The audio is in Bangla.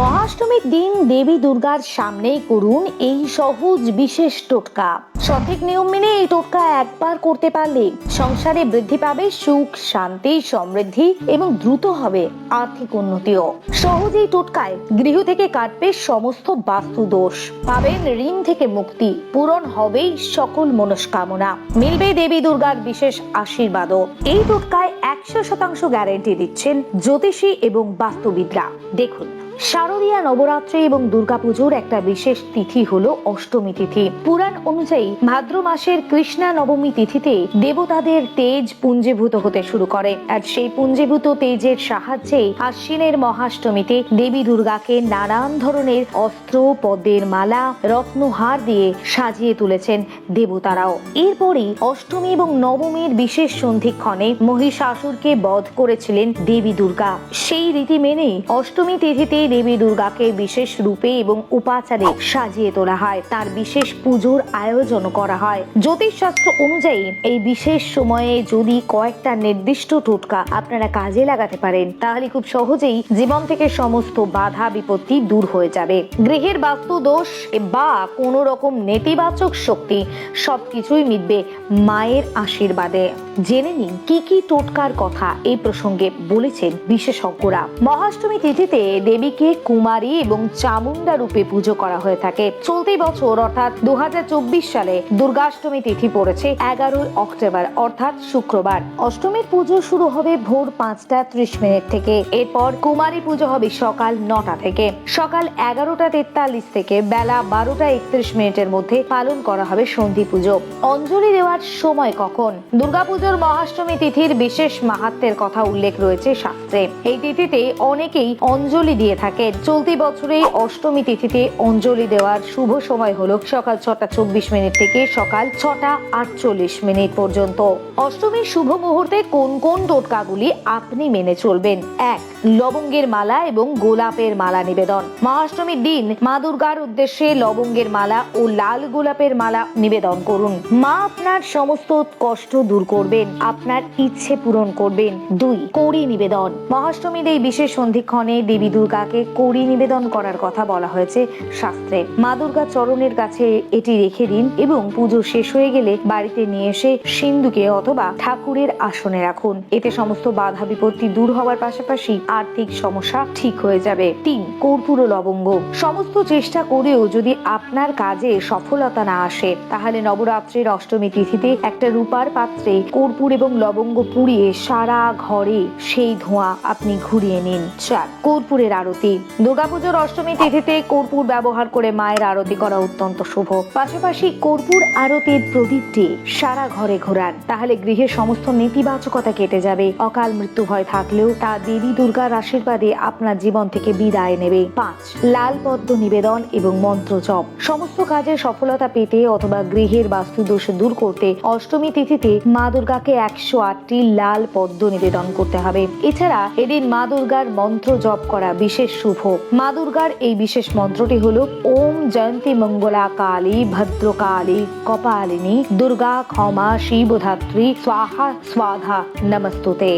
মহাষ্টমীর দিন দেবী দুর্গার সামনেই করুন এই সহজ বিশেষ টোটকা। সঠিক নিয়ম মেনে এই টোটকা একবার করতে পারলে সংসারে বৃদ্ধি পাবে সুখ, শান্তি, সমৃদ্ধি এবং দ্রুত হবে আর্থিক উন্নতিও। সহজ এই টোটকায় গৃহ থেকে কাটবে সমস্ত বাস্তু দোষ, পাবেন ঋণ থেকে মুক্তি, পূরণ হবেই সকল মনস্কামনা, মিলবে দেবী দুর্গার বিশেষ আশীর্বাদও। এই টোটকায় 100% গ্যারান্টি দিচ্ছেন জ্যোতিষী এবং বাস্তুবিদরা। দেখুন, শারদীয়া নবরাত্রি এবং দুর্গাপুজোর একটা বিশেষ তিথি হলো অষ্টমী তিথি। পুরাণ অনুযায়ী ভাদ্র মাসের কৃষ্ণা নবমী তিথিতে দেবতাদের তেজ পুঞ্জীভূত হতে শুরু করে, আর সেই পুঞ্জীভূত তেজের সাহায্যে আশ্বিনের মহাষ্টমীতে দেবী দুর্গাকে নানান ধরনের অস্ত্র, পদ্মের মালা, রত্নহার দিয়ে সাজিয়ে তুলেছেন দেবতারাও। এরপরই অষ্টমী এবং নবমীর বিশেষ সন্ধিক্ষণে মহিষাসুরকে বধ করেছিলেন দেবী দুর্গা। সেই রীতি মেনে অষ্টমী তিথিতে দেবী দুর্গাকে বিশেষ রূপে এবং উপাচারে সাজিয়ে তোলা হয়, তার বিশেষ পুজোর আয়োজন করা হয়। জ্যোতিষশাস্ত্র অনুযায়ী এই বিশেষ সময়ে যদি কয়েকটা নির্দিষ্ট টোটকা আপনারা কাজে লাগাতে পারেন, তাহলে খুব সহজেই জীবন থেকে সমস্ত বাধা বিপত্তি দূর হয়ে যাবে। গৃহের বাস্তু দোষ বা কোনো রকম নেতিবাচক শক্তি সবকিছুই মিটবে মায়ের আশীর্বাদে। জেনে নিন কি কি টোটকার কথা এই প্রসঙ্গে বলেছেন বিশেষজ্ঞরা। মহাষ্টমী তিথিতে দেবীকে কুমারী এবং চামুন্ডা রূপে পুজো করা হয়ে থাকে। চলতি বছর অর্থাৎ 2024 সালে দুর্গাষ্টমী তিথি পড়েছে 11 অক্টোবর অর্থাৎ শুক্রবার। অষ্টমীর পুজো শুরু হবে ভোর 5:30 থেকে। এরপর কুমারী পুজো হবে সকাল 9টা থেকে। সকাল 11:43 থেকে বেলা 12:31 মধ্যে পালন করা হবে সন্ধি পুজো। অঞ্জলি দেওয়ার সময় কখন? দুর্গাপুজোর মহাষ্টমী তিথির বিশেষ মাহাত্ম্যের কথা উল্লেখ রয়েছে শাস্ত্রে। এই তিথিতে অনেকেই অঞ্জলি দিয়ে থাকে। চলতি বছরে অষ্টমী তিথিতে অঞ্জলি দেওয়ার শুভ সময় হলো সকাল 6:24 থেকে সকাল 6:48 পর্যন্ত। অষ্টমীর শুভ মুহূর্তে কোন কোন টোটকাগুলি আপনি মেনে চলবেন? 1. লবঙ্গের মালা এবং গোলাপের মালা নিবেদন। মহাষ্টমীর দিন মা দুর্গার উদ্দেশ্যে লবঙ্গের মালা ও লাল গোলাপের মালা নিবেদন করুন। মা আপনার সমস্ত কষ্ট দূর করবেন, আপনার ইচ্ছে পূরণ করবেন। 2. কড়ি নিবেদন। মহাষ্টমীর এই বিশেষ সন্ধিক্ষণে দেবী দুর্গাকে কড়ি নিবেদন করার কথা বলা হয়েছে শাস্ত্রে। মা দুর্গার চরণের কাছে এটি রেখে দিন এবং পুজো শেষ হয়ে গেলে বাড়িতে নিয়ে এসে সিন্ধুকে অথবা ঠাকুরের আসনে রাখুন। এতে সমস্ত বাধা বিপত্তি দূর হওয়ার পাশাপাশি আর্থিক সমস্যা ঠিক হয়ে যাবে। 3. কর্পূর ও লবঙ্গ। সমস্ত চেষ্টা করেও যদি আপনার কাজে সফলতা না আসে, তাহলে নবরাত্রির অষ্টমী তিথিতে একটা রূপার পাত্রে কর্পূর এবং লবঙ্গ পুড়িয়ে সারা ঘরে সেই ধোঁয়া আপনি ঘুরিয়ে নিন। 4. কর্পূরের আরতি। দুর্গাপুজোর অষ্টমী তিথিতে কর্পূর ব্যবহার করে মায়ের আরতি করা অত্যন্ত শুভ। পাশাপাশি কর্পূর আরতির প্রদীপটি সারা ঘরে ঘোরান, তাহলে গৃহের সমস্ত নেতিবাচকতা কেটে যাবে। অকাল মৃত্যু ভয় থাকলেও তা দেবী দুর্গার আশীর্বাদে আপনার জীবন থেকে বিদায় নেবে। 5. লাল পদ্ম নিবেদন এবং মন্ত্র জপ। সমস্ত কাজে সফলতা পেতে অথবা গৃহের বাস্তু দোষ দূর করতে অষ্টমী তিথিতে মা দুর্গাকে 108টি লাল পদ্ম নিবেদন করতে হবে। এছাড়া এদিন মা দুর্গার মন্ত্র জপ করা বিশেষ শুভ। মা দুর্গার এই বিশেষ মন্ত্রটি হলো ওম জয়ন্তী মঙ্গলা কালী ভদ্রকালী কপালিনী দুর্গা ক্ষমা শিবধাত্রী স্বাহা স্বাধা নমস্তুতে।